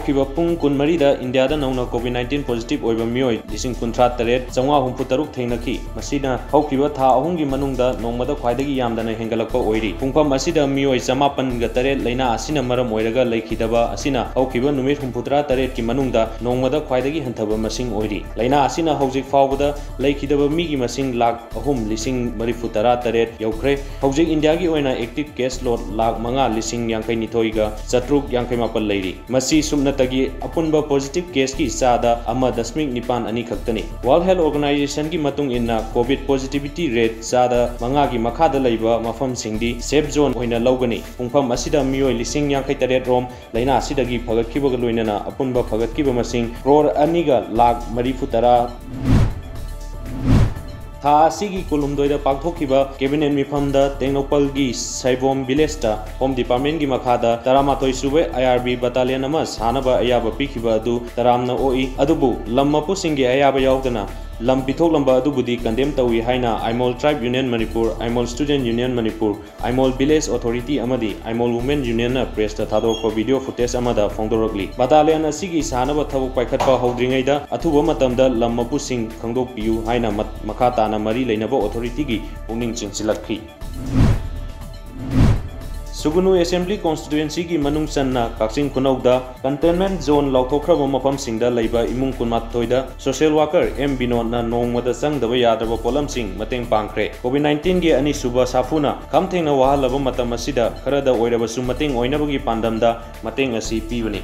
ꯍꯧꯈꯤꯕ ꯄꯨꯡ 24ꯗ ꯏꯟꯗꯤꯌꯥꯗ ꯅꯧꯅ COVID-19 ꯄꯣꯖꯤꯇꯤꯚ ꯑꯣꯏꯕ ꯃꯤꯑꯣꯏ 38,963 ꯊꯦꯡꯅꯈꯤ꯫ ꯃꯁꯤꯅ ꯍꯧꯈꯤꯕ ꯊꯥ ꯑꯍꯨꯝꯒꯤ ꯃꯅꯨꯡꯗ ꯅꯣꯡꯃꯗ ꯈ꯭ꯋꯥꯏꯗꯒꯤ ꯌꯥꯝꯗꯅ ꯍꯦꯟꯒꯠꯂꯛꯄ ꯑꯣꯏꯔꯤ꯫ ꯄꯨꯡꯐꯝ ꯑꯁꯤꯗ ꯃꯤꯑꯣꯏ 908 ꯂꯩꯅꯥ ꯑꯁꯤꯅ ꯃꯔꯝ ꯑꯣꯏꯔꯒ ꯂꯩꯈꯤꯗꯕ ꯑꯁꯤꯅ ꯍꯧꯈꯤꯕ ꯅꯨꯃꯤꯠ 38ꯀꯤ ꯃꯅꯨꯡꯗ ꯅꯣꯡꯃꯗ ꯈ꯭ꯋꯥꯏꯗꯒꯤ ꯍꯟꯊꯕ ꯃꯁꯤꯡ ꯑꯣꯏꯔꯤ꯫ ꯂꯩꯅꯥ ꯑꯁꯤꯅ ꯍꯧꯖꯤꯛ ꯐꯥꯎꯕꯗ ꯂꯩꯈꯤꯗꯕ ꯃꯤꯒꯤ ꯃꯁꯤꯡ 3,038,000 ꯌꯧꯈ꯭ꯔꯦ꯫ ꯍꯧꯖꯤꯛ ꯏꯟꯗꯤꯌꯥꯒꯤ ꯑꯣꯏꯅ ꯑꯦꯛꯇꯤꯚ ꯀꯦꯁ ꯂꯣꯗ 5,52,757 ꯂꯩꯔꯤ꯫ ꯃꯁꯤ ꯁꯨꯞꯅꯇꯒꯤ ꯑꯄꯨꯟꯕ ꯄꯣꯖꯤꯇꯤꯚ ꯀꯦꯁꯀꯤ ꯆꯥꯗ 1.72 ꯈꯛꯇꯅꯤ꯫ ꯋꯥꯔꯜꯗ ꯍꯦꯜꯊ ꯑꯣꯔꯒꯅꯥꯏꯖꯦꯁꯟꯒꯤ ꯃꯇꯨꯡ ꯏꯟꯅ ꯀꯣꯚꯤꯗ ꯄꯣꯖꯤꯇꯤꯚꯤꯇꯤ ꯔꯦꯠ ꯆꯥꯗ 5ꯒꯤ ꯃꯈꯥꯗ ꯂꯩꯕ ꯃꯐꯝꯁꯤꯡꯗꯤ ꯁꯦꯐ ꯖꯣꯟ ꯑꯣꯏꯅ ꯂꯧꯒꯅꯤ꯫ ꯄꯨꯡꯐꯝ ꯑꯁꯤꯗ ꯃꯤꯑꯣꯏ 58,000 ꯔꯣꯝ ꯂꯩꯅꯥ ꯑꯁꯤꯗꯒꯤ ꯐꯒꯠꯈꯤꯕꯒ ꯂꯣꯏꯅꯅ ꯑꯄꯨꯟꯕ ꯐꯒꯠꯈꯤꯕ ꯃꯁꯤꯡ 2,2,40,000 ꯊꯥ ꯑꯁꯤꯒꯤ 12ꯗ ꯄꯥꯡꯊꯣꯛꯈꯤꯕ ꯀꯦꯕꯤꯅꯦꯠ ꯃꯤꯐꯝꯗ ꯇꯦꯡꯅꯧꯄꯜꯒꯤ ꯁꯩꯕꯣꯝ ꯚꯤꯂꯦꯖꯇ ꯍꯣꯝ ꯗꯤꯄꯥꯔꯠꯃꯦꯟꯠꯀꯤ ꯃꯈꯥꯗ 13 ꯁꯨꯕ IRB ꯕꯠꯇꯥꯂꯤꯌꯟ ꯑꯃ ꯁꯥꯅꯕ ꯑꯌꯥꯕ ꯄꯤꯈꯤꯕ ꯑꯗꯨ ꯇꯔꯥꯝꯅ ꯑꯣꯛꯏ꯫ ꯑꯗꯨꯕꯨ ꯂꯝ ꯃꯄꯨꯁꯤꯡꯒꯤ ꯑꯌꯥꯕ ꯌꯥꯎꯗꯅ ꯂꯝ ꯄꯤꯊꯣꯛꯂꯝꯕ ꯑꯗꯨꯕꯨꯗꯤ ꯀꯟꯗꯦꯝ ꯇꯧꯏ ꯍꯥꯏꯅ Aimol tribe union Manipur, Aimol student union Manipur, Aimol village authority ꯑꯃꯗꯤ ꯑꯥꯏꯃꯣꯜ ꯋꯨꯃꯦꯟ ꯌꯨꯅꯤꯌꯟꯅ ꯄ꯭ꯔꯦꯁꯇ ꯊꯥꯗꯣꯔꯛꯄ ꯚꯤꯗꯤꯑꯣ ꯐꯨꯇꯦꯖ ꯑꯃꯗ ꯐꯣꯡꯗꯣꯔꯛꯂꯤ꯫ ꯕꯠꯇꯥꯂꯤꯌꯟ ꯑꯁꯤꯒꯤ ꯁꯥꯅꯕ ꯊꯕꯛ ꯄꯥꯏꯈꯠꯄ ꯍꯧꯗ꯭ꯔꯤꯉꯩꯗ ꯑꯊꯨꯕ ꯃꯇꯝꯗ ꯂꯝ ꯃꯄꯨꯁꯤꯡ ꯈꯪꯗꯣꯛꯄꯤꯌꯨ ꯍꯥꯏꯅ ꯃꯈꯥ ꯇꯥꯅ ꯃꯔꯤ ꯂꯩꯅꯕ ꯑꯣꯊꯣꯔꯤꯇꯤꯒꯤ ꯄꯨꯛꯅꯤꯡ ꯆꯤꯡꯁꯤꯜꯂꯛꯈꯤ꯫ ꯁꯨꯒꯨꯅꯨ ꯑꯦꯁꯦꯝꯕ꯭ꯂꯤ ꯀꯣꯟꯁꯇꯤꯇ꯭ꯌꯨꯑꯦꯟꯁꯤꯒꯤ ꯃꯅꯨꯡ ꯆꯟꯅ ꯀꯛꯆꯤꯡ ꯈꯨꯅꯧꯗ ꯀꯟꯇꯦꯟꯃꯦꯟꯠ ꯖꯣꯟ ꯂꯥꯎꯊꯣꯛꯈ꯭ꯔꯕ ꯃꯐꯝꯁꯤꯡꯗ ꯂꯩꯕ ꯏꯃꯨꯡ 18ꯗ ꯁꯣꯁꯤꯌꯦꯜ ꯋꯥꯔꯀꯔ M. ꯕꯤꯅꯣꯗꯅ ꯅꯣꯡꯃꯗ ꯆꯪꯗꯕ ꯌꯥꯗ꯭ꯔꯕ ꯄꯣꯠꯂꯝꯁꯤꯡ ꯃꯇꯦꯡ ꯄꯥꯡꯈ꯭ꯔꯦ꯫ COVID-19ꯒꯤ ꯑꯅꯤꯁꯨꯕ ꯁꯥꯐꯨꯅ ꯈꯝ ꯊꯦꯡꯅ ꯋꯥꯍꯜꯂꯕ ꯃꯇꯝ ꯑꯁꯤꯗ ꯈꯔꯗ ꯑꯣꯏꯔꯕꯁꯨ ꯃꯇꯦꯡ ꯑꯣꯏꯅꯕꯒꯤ ꯄꯥꯟꯗꯝꯗ ꯃꯇꯦꯡ ꯑꯁꯤ ꯄꯤꯕꯅꯤ꯫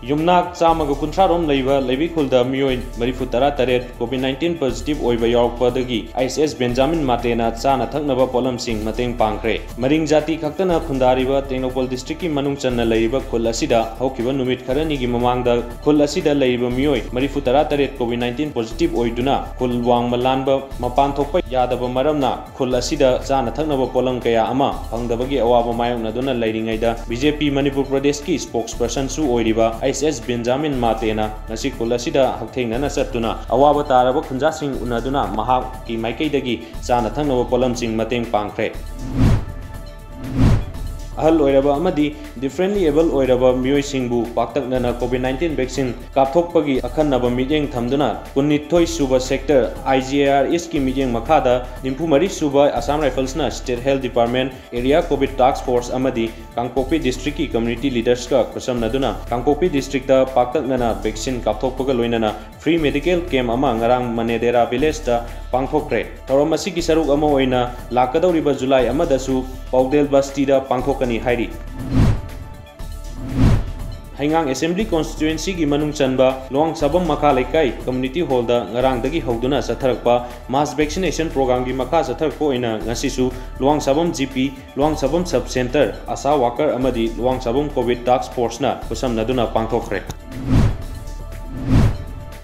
ꯌꯨꯝꯅꯥꯛ 130 ꯔꯣꯝ ꯂꯩꯕ ꯂꯩꯕꯤꯈꯨꯜꯗ ꯃꯤꯑꯣꯏ 38 COVID-19 ꯄꯣꯖꯤꯇꯤꯚ ꯑꯣꯏꯕ ꯌꯥꯎꯔꯛꯄꯗꯒꯤ ISS ꯕꯦꯟꯖꯥꯃꯤꯟ ꯃꯥꯇꯦꯅ ꯆꯥꯅ ꯊꯛꯅꯕ ꯄꯣꯠꯂꯝꯁꯤꯡ ꯃꯇꯦꯡ ꯄꯥꯡꯈ꯭ꯔꯦ꯫ ꯃꯔꯤꯡ ꯖꯥꯇꯤ ꯈꯛꯇꯅ ꯈꯨꯟꯗꯥꯔꯤꯕ ꯇꯦꯡꯅꯧꯄꯜ ꯗꯤꯁꯇ꯭ꯔꯤꯛꯀꯤ ꯃꯅꯨꯡ ꯆꯟꯅ ꯂꯩꯔꯤꯕ ꯈꯨꯜ ꯑꯁꯤꯗ ꯍꯧꯈꯤꯕ ꯅꯨꯃꯤꯠ ꯈꯔꯅꯤꯒꯤ ꯃꯃꯥꯡꯗ ꯈꯨꯜ ꯑꯁꯤꯗ ꯂꯩꯔꯤꯕ ꯃꯤꯑꯣꯏ 38 COVID-19 ꯄꯣꯖꯤꯇꯤꯚ ꯑꯣꯏꯗꯨꯅ ꯈꯨꯜ ꯋꯥꯡꯃ ꯂꯥꯟꯕ ꯃꯄꯥꯟ ꯊꯣꯛꯄ ꯌꯥꯗꯕ ꯃꯔꯝꯅ ꯈꯨꯜ ꯑꯁꯤꯗ ꯆꯥꯅ ꯊꯛꯅꯕ ꯄꯣꯠꯂꯝ ꯀꯌꯥ ꯑꯃ ꯐꯪꯗꯕꯒꯤ ꯑꯋꯥꯕ ꯃꯥꯌꯣꯛꯅꯗꯨꯅ ꯂꯩꯔꯤꯉꯩꯗ BJP ꯃꯅꯤꯄꯨꯔ ꯄ꯭ꯔꯗꯦꯁꯀꯤ ꯁ꯭ꯄꯣꯛꯁꯄꯔꯁꯟꯁꯨ ꯑꯣꯏꯔꯤꯕ ISS ꯕꯦꯟꯖꯥꯃꯤꯟ ꯃꯥꯇꯦꯅ ꯉꯁꯤ ꯈꯨꯜ ꯑꯁꯤꯗ ꯍꯛꯊꯦꯡꯅꯅ ꯆꯠꯇꯨꯅ ꯑꯋꯥꯕ ꯇꯥꯔꯕ ꯈꯨꯟꯖꯥꯁꯤꯡ ꯎꯅꯗꯨꯅ ꯃꯍꯥꯛꯀꯤ ꯃꯥꯏꯀꯩꯗꯒꯤ ꯆꯥꯅ ꯊꯛꯅꯕ ꯄꯣꯠꯂꯝꯁꯤꯡ ꯃꯇꯦꯡ ꯄꯥꯡꯈ꯭ꯔꯦ꯫ ꯑꯍꯜ ꯑꯣꯏꯔꯕ ꯑꯃꯗꯤ ꯗꯤꯐꯔꯦꯟꯠꯂꯤ ꯑꯦꯕꯜ ꯑꯣꯏꯔꯕ ꯃꯤꯑꯣꯏꯁꯤꯡꯕꯨ ꯄꯥꯛꯇꯛꯅꯅ COVID-19 ꯚꯦꯛꯁꯤꯟ ꯀꯥꯞꯊꯣꯛꯄꯒꯤ ꯑꯈꯟꯅꯕ ꯃꯤꯠꯌꯦꯡ ꯊꯝꯗꯨꯅ 12 ꯁꯨꯕ ꯁꯦꯛꯇꯔ IGAR ꯏꯁꯀꯤ ꯃꯤꯠꯌꯦꯡ ꯃꯈꯥꯗ 94 ꯁꯨꯕ ꯑꯁꯥꯝ ꯔꯥꯏꯐꯜꯁꯅ state health department, area covid ꯇꯥꯛꯁ ꯐꯣꯔꯁ ꯑꯃꯗꯤ ꯀꯥꯡꯄꯣꯛꯄꯤ ꯗꯤꯁꯇ꯭ꯔꯤꯛꯀꯤ ꯀꯝꯃ꯭ꯌꯨꯅꯤꯇꯤ ꯂꯤꯗꯔꯁꯀ ꯈꯨꯠꯁꯝꯅꯗꯨꯅ ꯀꯥꯡꯄꯣꯛꯄꯤ ꯗꯤꯁꯇ꯭ꯔꯤꯛꯇ ꯄꯥꯛꯇꯛꯅꯅ ꯚꯦꯛꯁꯤꯟ ꯀꯥꯞꯊꯣꯛꯄꯒ ꯂꯣꯏꯅꯅ ꯐ꯭ꯔꯤ ꯃꯦꯗꯤꯀꯦꯜ ꯀꯦꯝꯞ ꯑꯃ ꯉꯔꯥꯡ ꯃꯅꯦꯗꯦꯔꯥ ꯚꯤꯂꯦꯖꯇ ꯄꯥꯡꯊꯣꯛꯈ꯭ꯔꯦ꯫ ꯊꯧꯔꯝ ꯑꯁꯤꯒꯤ ꯁꯔꯨꯛ ꯑꯃ ꯑꯣꯏꯅ ꯂꯥꯛꯀꯗꯧꯔꯤꯕ ꯖꯨꯂꯥꯏ 1ꯗꯁꯨ ꯄꯥꯎꯗꯦꯜ ꯕꯁꯇꯤꯗ ꯄꯥꯡꯊꯣꯛꯀꯅꯤ ꯍꯥꯏꯔꯤ꯫ ꯍꯩꯉꯥꯡ ꯑꯦꯁꯦꯝꯕ꯭ꯂꯤ ꯀꯣꯟꯁꯇꯤꯇ꯭ꯌꯨꯑꯦꯟꯁꯤꯒꯤ ꯃꯅꯨꯡ ꯆꯟꯕ ꯂꯨꯋꯥꯡꯁꯥꯕꯝ ꯃꯈꯥ ꯂꯩꯀꯥꯏ ꯀꯝꯃ꯭ꯌꯨꯅꯤꯇꯤ ꯍꯣꯜꯗ ꯉꯔꯥꯡꯗꯒꯤ ꯍꯧꯗꯨꯅ ꯆꯠꯊꯔꯛꯄ ꯃꯥꯁ ꯚꯦꯛꯁꯤꯅꯦꯁꯟ ꯄ꯭ꯔꯣꯒ꯭ꯔꯥꯝꯒꯤ ꯃꯈꯥ ꯆꯠꯊꯔꯛꯄ ꯑꯣꯏꯅ ꯉꯁꯤꯁꯨ ꯂꯨꯋꯥꯡꯁꯥꯕꯝ GP, ꯂꯨꯋꯥꯡꯁꯥꯕꯝ ꯁꯕ ꯁꯦꯟꯇꯔ, ꯑꯁꯥ ꯋꯥꯀꯔ ꯑꯃꯗꯤ ꯂꯨꯋꯥꯡꯁꯥꯕꯝ ꯀꯣꯚꯤꯗ ꯇꯥꯛꯁ ꯐꯣꯔꯁꯅ ꯈꯨꯠꯁꯝꯅꯗꯨꯅ ꯄꯥꯡꯊꯣꯛꯈ꯭ꯔꯦ꯫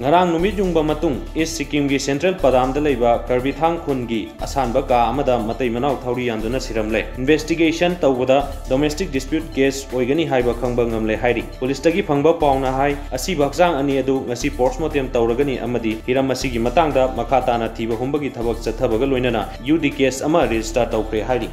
ꯉꯔꯥꯡ ꯅꯨꯃꯤꯠ ꯌꯨꯡꯕ ꯃꯇꯨꯡ ꯏꯁ ꯁꯤꯛꯀꯤꯝꯒꯤ ꯁꯦꯟꯇ꯭ꯔꯦꯜ ꯄꯥꯗꯥꯝꯗ ꯂꯩꯕ ꯀꯔꯕꯤꯊꯥꯡ ꯈꯨꯟꯒꯤ ꯑꯁꯥꯟꯕ ꯀꯥ ꯑꯃꯗ ꯃꯇꯩ ꯃꯅꯥꯎ ꯊꯧꯔꯤ ꯌꯥꯟꯗꯨꯅ ꯁꯤꯔꯝꯂꯦ꯫ ꯏꯟꯚꯦꯁꯇꯤꯒꯦꯁꯟ ꯇꯧꯕꯗ ꯗꯣꯃꯦꯁꯇꯤꯛ ꯗꯤꯁꯄ꯭ꯌꯨꯠ ꯀꯦꯁ ꯑꯣꯏꯒꯅꯤ ꯍꯥꯏꯕ ꯈꯪꯕ ꯉꯝꯂꯦ ꯍꯥꯏꯔꯤ꯫ ꯄꯨꯂꯤꯁꯇꯒꯤ ꯐꯪꯕ ꯄꯥꯎꯅ ꯍꯥꯏ ꯑꯁꯤꯕ ꯍꯛꯆꯥꯡ ꯑꯅꯤ ꯑꯗꯨ ꯉꯁꯤ ꯄꯣꯁꯠꯃꯣꯔꯇꯦꯝ ꯇꯧꯔꯒꯅꯤ ꯑꯃꯗꯤ ꯍꯤꯔꯝ ꯑꯁꯤꯒꯤ ꯃꯇꯥꯡꯗ ꯃꯈꯥ ꯇꯥꯅ ꯊꯤꯕ ꯍꯨꯝꯕꯒꯤ ꯊꯕꯛ ꯆꯠꯊꯕꯒ ꯂꯣꯏꯅꯅ UD ꯀꯦꯁ ꯑꯃ ꯔꯦꯖꯤꯁꯇꯔ ꯇꯧꯈ꯭ꯔꯦ ꯍꯥꯏꯔꯤ꯫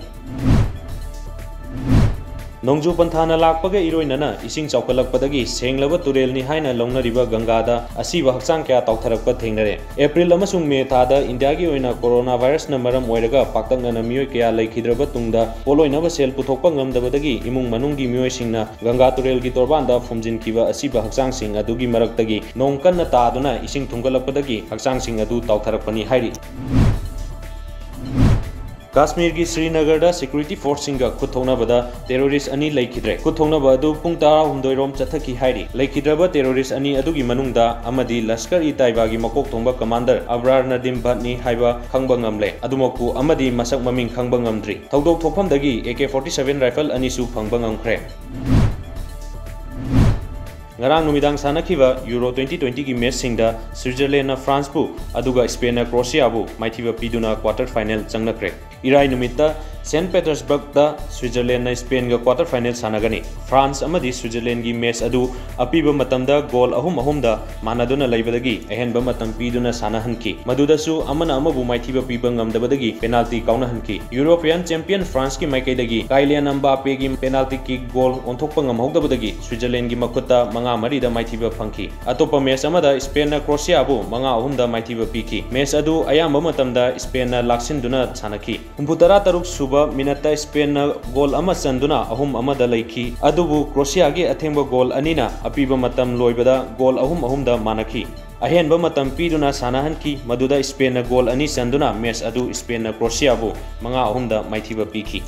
ꯅꯣꯡꯖꯨ ꯄꯟꯊꯥꯅ ꯂꯥꯛꯄꯒ ꯏꯔꯣꯏꯅꯅ ꯏꯁꯤꯡ ꯆꯥꯎꯈꯠꯂꯛꯄꯗꯒꯤ ꯁꯦꯡꯂꯕ ꯇꯨꯔꯦꯜꯅꯤ ꯍꯥꯏꯅ ꯂꯧꯅꯔꯤꯕ ꯒꯪꯒꯥꯗ ꯑꯁꯤꯕ ꯍꯛꯆꯥꯡ ꯀꯌꯥ ꯇꯥꯎꯊꯔꯛꯄ ꯊꯦꯡꯅꯔꯦ꯫ ꯑꯦꯄ꯭ꯔꯤꯜ ꯑꯃꯁꯨꯡ ꯃꯦ ꯊꯥꯗ ꯏꯟꯗꯤꯌꯥꯒꯤ ꯑꯣꯏꯅ ꯀꯣꯔꯣꯅꯥ ꯚꯥꯏꯔꯁꯅ ꯃꯔꯝ ꯑꯣꯏꯔꯒ ꯄꯥꯛꯇꯛꯅꯅ ꯃꯤꯑꯣꯏ ꯀꯌꯥ ꯂꯩꯈꯤꯗ꯭ꯔꯕ ꯇꯨꯡꯗ ꯄꯣꯠꯂꯣꯏꯅꯕ ꯁꯦꯜ ꯄꯨꯊꯣꯛꯄ ꯉꯝꯗꯕꯗꯒꯤ ꯏꯃꯨꯡ ꯃꯅꯨꯡꯒꯤ ꯃꯤꯑꯣꯏꯁꯤꯡꯅ ꯒꯪꯒꯥ ꯇꯨꯔꯦꯜꯒꯤ ꯇꯣꯔꯕꯥꯟꯗ ꯐꯨꯝꯖꯤꯟꯈꯤꯕ ꯑꯁꯤꯕ ꯍꯛꯆꯥꯡꯁꯤꯡ ꯑꯗꯨꯒꯤ ꯃꯔꯛꯇꯒꯤ ꯅꯣꯡ ꯀꯟꯅ ꯇꯥꯗꯨꯅ ꯏꯁꯤꯡ ꯊꯨꯝꯒꯠꯂꯛꯄꯗꯒꯤ ꯍꯛꯆꯥꯡꯁꯤꯡ ꯑꯗꯨ ꯇꯥꯎꯊꯔꯛꯄꯅꯤ ꯍꯥꯏꯔꯤ꯫ ꯀꯥꯁꯃꯤꯔꯒꯤ ꯁ꯭ꯔꯤꯅꯒꯔꯗ ꯁꯦꯀ꯭ꯌꯨꯔꯤꯇꯤ ꯐꯣꯔꯁꯁꯤꯡꯒ ꯈꯨꯠ ꯊꯣꯛꯅꯕꯗ ꯇꯦꯔꯣꯔꯤꯁꯠ 2 ꯂꯩꯈꯤꯗ꯭ꯔꯦ꯫ ꯈꯨꯠ ꯊꯣꯛꯅꯕ ꯑꯗꯨ ꯄꯨꯡ 13 ꯔꯣꯝ ꯆꯠꯊꯈꯤ ꯍꯥꯏꯔꯤ꯫ ꯂꯩꯈꯤꯗ꯭ꯔꯕ ꯇꯦꯔꯣꯔꯤꯁꯠ 2 ꯑꯗꯨꯒꯤ ꯃꯅꯨꯡꯗ ꯑꯃꯗꯤ ꯂꯁꯀꯔ-ꯏ-ꯇꯥꯏꯕꯥꯒꯤ ꯃꯀꯣꯛ ꯊꯣꯡꯕ ꯀꯃꯥꯟꯗꯔ ꯑꯕ꯭ꯔꯥꯔ ꯅꯗꯤꯝ ꯚꯠꯅꯤ ꯍꯥꯏꯕ ꯈꯪꯕ ꯉꯝꯂꯦ꯫ ꯑꯗꯨꯃꯛꯄꯨ ꯑꯃꯗꯤ ꯃꯁꯛ ꯃꯃꯤꯡ ꯈꯪꯕ ꯉꯝꯗ꯭ꯔꯤ꯫ ꯊꯧꯗꯣꯛ ꯊꯣꯛꯐꯝꯗꯒꯤ AK-47 ꯔꯥꯏꯐꯜ 2ꯁꯨ ꯐꯪꯕ ꯉꯝꯈ꯭ꯔꯦ꯫ ꯉꯔꯥꯡ ꯅꯨꯃꯤꯗꯥꯡ ꯁꯥꯟꯅꯈꯤꯕ ꯌꯨꯔꯣ 2020ꯒꯤ ꯃꯦꯆꯁꯤꯡꯗ ꯁ꯭ꯋꯤꯠꯖꯔꯂꯦꯟꯗꯅ ꯐ꯭ꯔꯥꯟꯁꯄꯨ ꯑꯗꯨꯒ ꯁ꯭ꯄꯦꯟꯅ ꯀ꯭ꯔꯣꯑꯦꯁꯤꯌꯥꯕꯨ ꯃꯥꯏꯊꯤꯕ ꯄꯤꯗꯨꯅ ꯀ꯭ꯋꯥꯔꯇꯔ ꯐꯥꯏꯅꯦꯜ ꯆꯪꯅꯈ꯭ꯔꯦ꯫ ꯏꯔꯥꯏ ꯅꯨꯃꯤꯠꯇ saint Petersburg Switzerland Spain quarter final सानगनी फ्रांस स्विट्जरलैंड की मैच अदु अपीब मतमदा गोल अहुम मानदुना लेबदगी अहेनब मतम पीदुना सानहनकी मदुदसु अमना अमबु माइथिबा पीब ngамदबदगी पेनाल्टी काउनहनकी यूरोपियन चैंपियन फ्रांस की माइकैदगी काइलियन एम्बापे की पेनाल्टी किक गोल ओंथोकपा ngамहौदबदगी स्विट्जरलैंड की मखुता 5-3 दा माइथिबा फंकी अतोप मैच अमदा स्पेन क्रोएशिया बु 5-3 दा माइथिबा पीकी मैच अदु अयाम मतमदा स्पेन लाक्सिनदुना सानकी 63 सुबा मिनट स्पेन गोल अमा चंदुना 3-1 लेखी अदुबु क्रोएशिया की अथेंब गोल अनीना अपीब मतम लोइबदा गोल 3-3 दा मानकी अहेनब मतम पीदुना सानहनकी मदुदा स्पेन गोल 2 चंदुना मैच अदु स्पेन क्रोएशिया बु 5-3 दा माइथिबा पीकी।